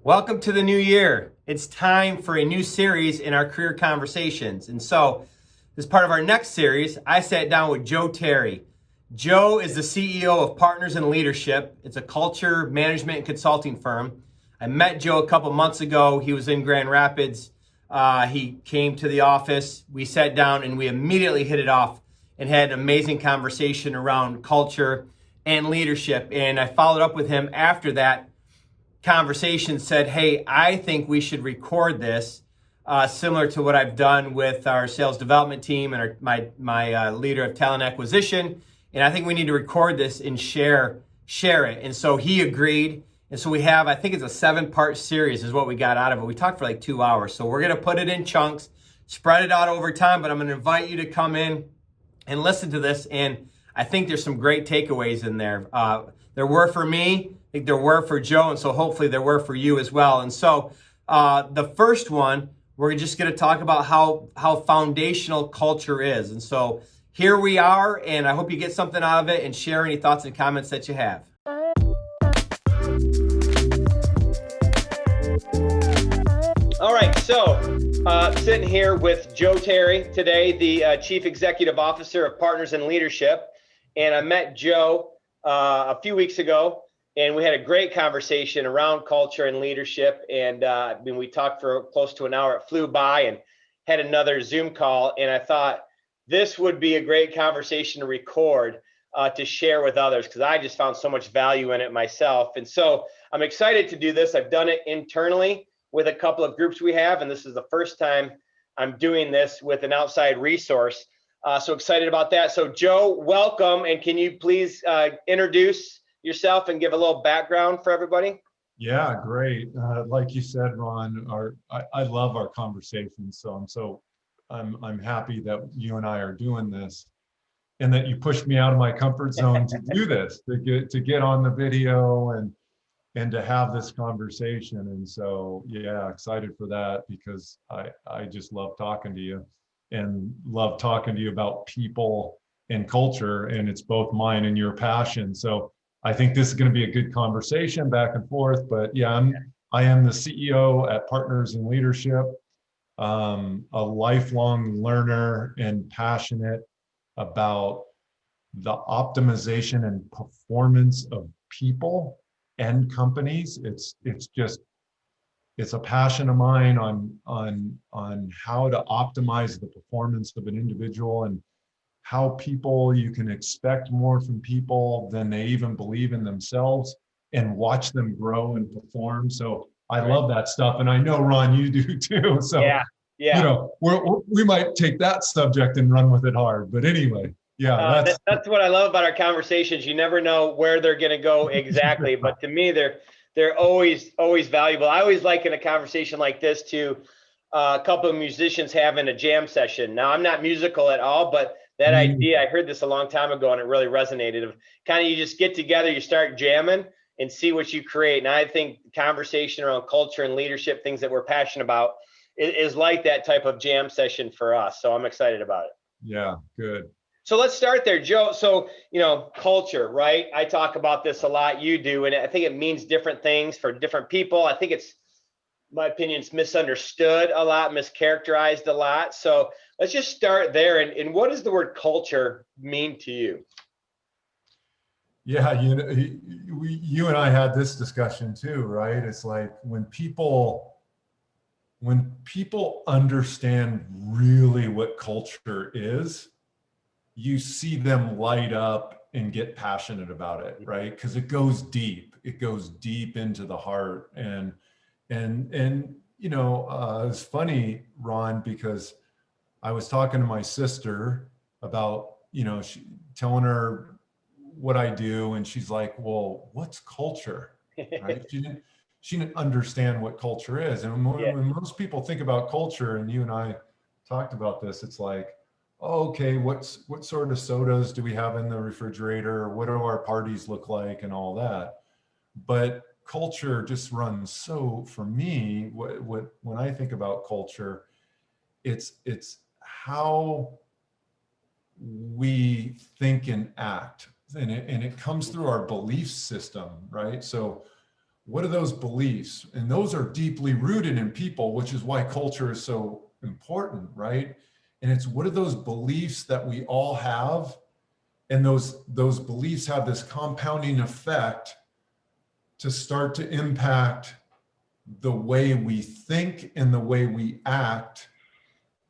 Welcome to the new year. It's time for a new series in our career conversations. And so, as part of our next series, I sat down with Joe Terry. Joe is the CEO of Partners in Leadership. It's a culture management and consulting firm. I met Joe a couple months ago. He was in Grand Rapids. He came to the office. We sat down and we immediately hit it off and had an amazing conversation around culture and leadership. And I followed up with him after that conversation, said, hey, I think we should record this, similar to what I've done with our sales development team and my leader of talent acquisition. And I think we need to record this and share it. And so he agreed. And so we have, I think it's a 7-part series is what we got out of it. We talked for like 2 hours. So we're going to put it in chunks, spread it out over time, but I'm going to invite you to come in and listen to this. And I think there's some great takeaways in there. There were for me. I think there were for Joe, and so hopefully there were for you as well. And so the first one, we're just going to talk about how foundational culture is. And so here we are, and I hope you get something out of it and share any thoughts and comments that you have. All right, so sitting here with Joe Terry today, the Chief Executive Officer of Partners in Leadership. And I met Joe a few weeks ago. And we had a great conversation around culture and leadership. And when we talked for close to an hour, it flew by, and had another Zoom call. And I thought this would be a great conversation to record to share with others, because I just found so much value in it myself. And so I'm excited to do this. I've done it internally with a couple of groups we have, and this is the first time I'm doing this with an outside resource. So excited about that. So Joe, welcome. And can you please introduce yourself and give a little background for everybody? Yeah, great. Like you said, Ron, I love our conversations. So I'm happy that you and I are doing this, and that you pushed me out of my comfort zone to do this, to get on the video and to have this conversation. And so, yeah, excited for that, because I just love talking to you and love talking to you about people and culture, and it's both mine and your passion. So I think this is going to be a good conversation back and forth. But yeah, I am the CEO at Partners in Leadership, a lifelong learner and passionate about the optimization and performance of people and companies. It's a passion of mine on how to optimize the performance of an individual, and how people, you can expect more from people than they even believe in themselves, and watch them grow and perform. So I love that stuff. And I know, Ron, you do too. So, yeah. You know, we might take that subject and run with it hard. But anyway, yeah. That's what I love about our conversations. You never know where they're going to go exactly. But to me, they're always valuable. I always like in a conversation like this to a couple of musicians having a jam session. Now, I'm not musical at all, but that idea, I heard this a long time ago, and it really resonated. Of kind of, you just get together, you start jamming and see what you create. And I think the conversation around culture and leadership, things that we're passionate about, is like that type of jam session for us. So I'm excited about it. Yeah, good. So let's start there, Joe. So, culture, right? I talk about this a lot, you do, and I think it means different things for different people. I think it's, my opinion, it's misunderstood a lot, mischaracterized a lot. So let's just start there. And what does the word culture mean to you? Yeah, you and I had this discussion too, right? It's like when people understand really what culture is, you see them light up and get passionate about it, right? Because it goes deep. It goes deep into the heart. And it's funny, Ron, because I was talking to my sister about, telling her what I do, and she's like, well, what's culture? Right? She didn't understand what culture is. And when most people think about culture, and you and I talked about this, it's like, oh, okay, what sort of sodas do we have in the refrigerator? What do our parties look like, and all that? But culture just runs, so for me, when I think about culture, it's how we think and act, and it comes through our belief system, right? So what are those beliefs? And those are deeply rooted in people, which is why culture is so important, right? And it's what are those beliefs that we all have? And those beliefs have this compounding effect to start to impact the way we think and the way we act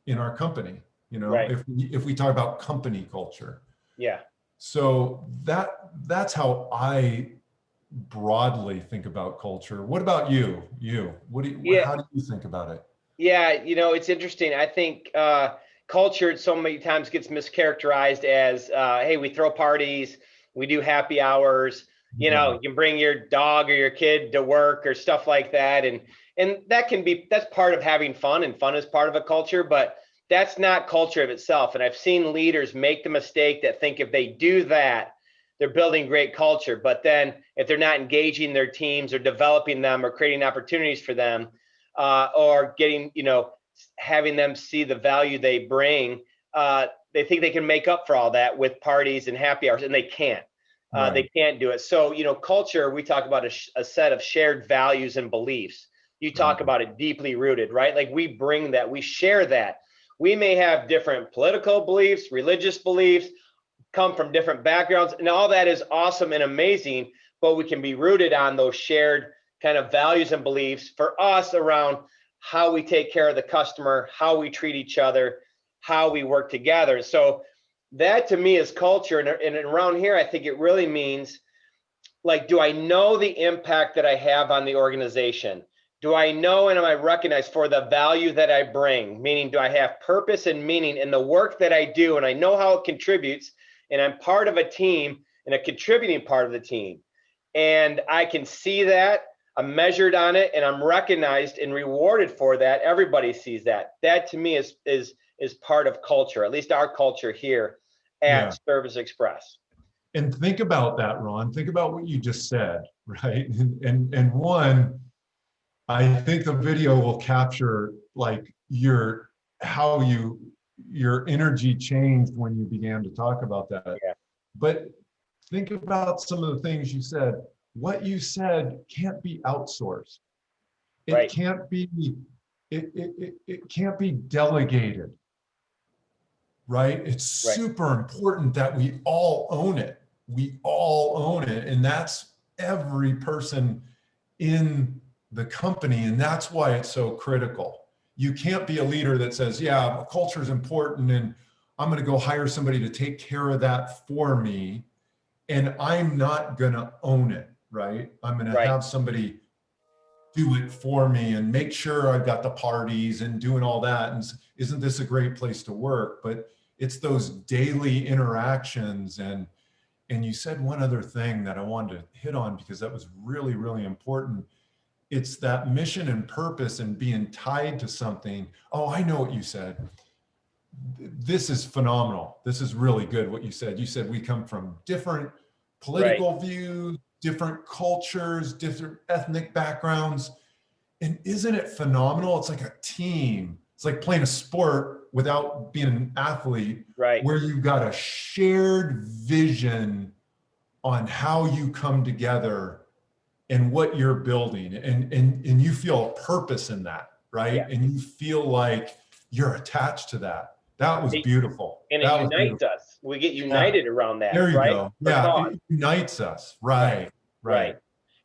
in our company. You know, Right. if we talk about company culture. Yeah. So that's how I broadly think about culture. What about you? Yeah. How do you think about it? Yeah, it's interesting. I think culture so many times gets mischaracterized as, hey, we throw parties, we do happy hours, Yeah. you can bring your dog or your kid to work or stuff like that. And that's part of having fun, and fun is part of a culture, but that's not culture of itself. And I've seen leaders make the mistake that think if they do that, they're building great culture. But then if they're not engaging their teams or developing them or creating opportunities for them, or getting, having them see the value they bring, they think they can make up for all that with parties and happy hours, and they can't. Right. They can't do it. So, culture, we talk about a set of shared values and beliefs. You talk about it deeply rooted, right? Like we bring that, we share that. We may have different political beliefs, religious beliefs, come from different backgrounds, and all that is awesome and amazing, but we can be rooted on those shared kind of values and beliefs for us around how we take care of the customer, how we treat each other, how we work together. So that to me is culture. And around here, I think it really means, like, do I know the impact that I have on the organization? Do I know and am I recognized for the value that I bring? Meaning, do I have purpose and meaning in the work that I do? And I know how it contributes, and I'm part of a team and a contributing part of the team. And I can see that, I'm measured on it, and I'm recognized and rewarded for that. Everybody sees that. That to me is part of culture, at least our culture here at Service Express. And think about that, Ron. Think about what you just said, right? And one, I think the video will capture like your energy changed when you began to talk about that. Yeah. But think about some of the things you said. What you said can't be outsourced. It Right. can't be, it can't be delegated. Right? It's Right. super important that we all own it. We all own it. And that's every person in the company. And that's why it's so critical. You can't be a leader that says, yeah, culture is important and I'm going to go hire somebody to take care of that for me. And I'm not going to own it, right? I'm going to have somebody do it for me and make sure I've got the parties and doing all that. And isn't this a great place to work? But it's those daily interactions. And you said one other thing that I wanted to hit on because that was really, really important. It's that mission and purpose and being tied to something. Oh, I know what you said. This is phenomenal. This is really good what you said. You said we come from different political views, different cultures, different ethnic backgrounds. And isn't it phenomenal? It's like a team. It's like playing a sport without being an athlete, where you've got a shared vision on how you come together and what you're building. And you feel a purpose in that, right? Yeah. And you feel like you're attached to that. That was beautiful. And it unites us. We get united around that. There you go. Yeah, it unites us. Right.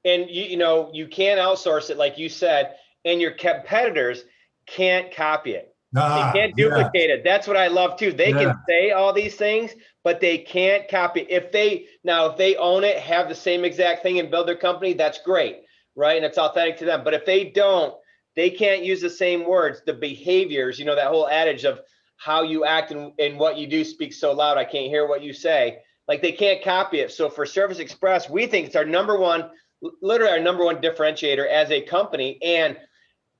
And you can't outsource it, like you said, and your competitors can't copy it. They can't duplicate it. That's what I love too. They can say all these things, but they can't copy it. If they own it, have the same exact thing and build their company, that's great, right? And it's authentic to them. But if they don't, they can't use the same words, the behaviors, that whole adage of how you act and what you do speaks so loud, I can't hear what you say. Like they can't copy it. So for Service Express, we think it's literally our number one differentiator as a company. And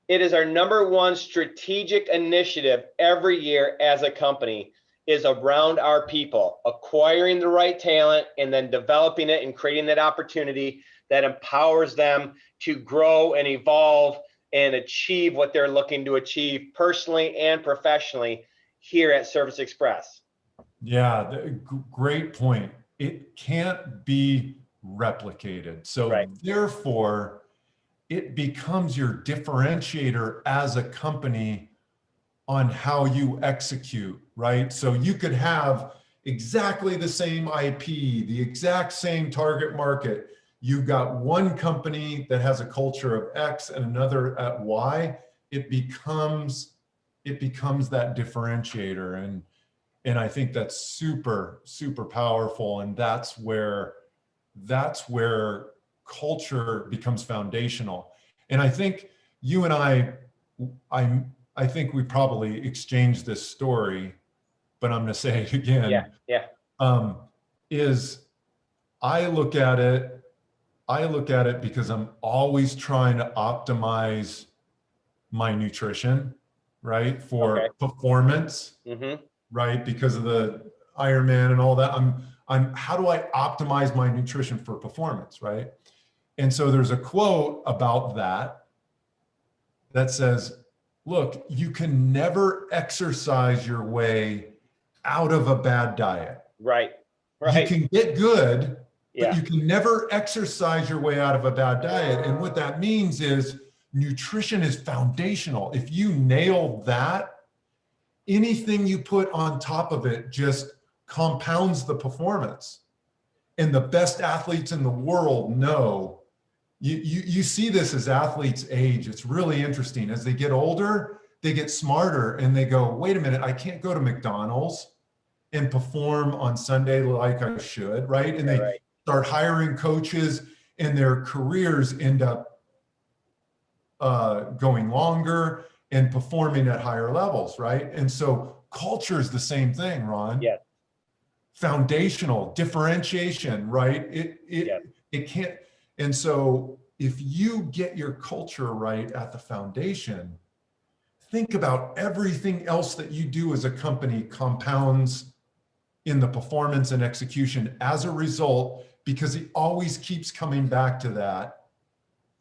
it is our number one strategic initiative every year as a company is around our people, acquiring the right talent and then developing it and creating that opportunity that empowers them to grow and evolve and achieve what they're looking to achieve personally and professionally here at Service Express. Yeah, great point. It can't be replicated. So therefore, it becomes your differentiator as a company on how you execute, right? So you could have exactly the same IP, the exact same target market. You've got one company that has a culture of X and another at Y. It becomes that differentiator. And I think that's super, super powerful. And that's where culture becomes foundational. And I think you and I think we probably exchanged this story, but I'm going to say it again. Yeah. Is I look at it because I'm always trying to optimize my nutrition, right? For Okay. performance, Mm-hmm. right? Because of the Ironman and all that. How do I optimize my nutrition for performance, right? And so there's a quote about that says, look, you can never exercise your way out of a bad diet. Right. You can get good, Yeah. but you can never exercise your way out of a bad diet. And what that means is nutrition is foundational. If you nail that, anything you put on top of it just compounds the performance. And the best athletes in the world know, you see this as athletes age. It's really interesting. As they get older, they get smarter and they go, wait a minute, I can't go to McDonald's and perform on Sunday like I should, right? And they start hiring coaches and their careers end up going longer and performing at higher levels, right? And so culture is the same thing, Ron. Yeah. Foundational differentiation, right? It can't. And so if you get your culture right at the foundation, think about everything else that you do as a company compounds in the performance and execution as a result, because it always keeps coming back to that,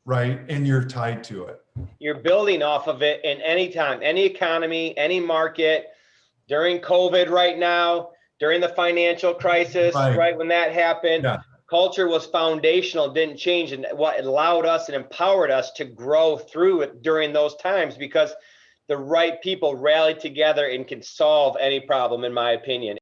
right? And you're tied to it. You're building off of it in any time, any economy, any market. During COVID right now, during the financial crisis, right when that happened, culture was foundational, didn't change. And what allowed us and empowered us to grow through it during those times, because the right people rallied together and can solve any problem, in my opinion.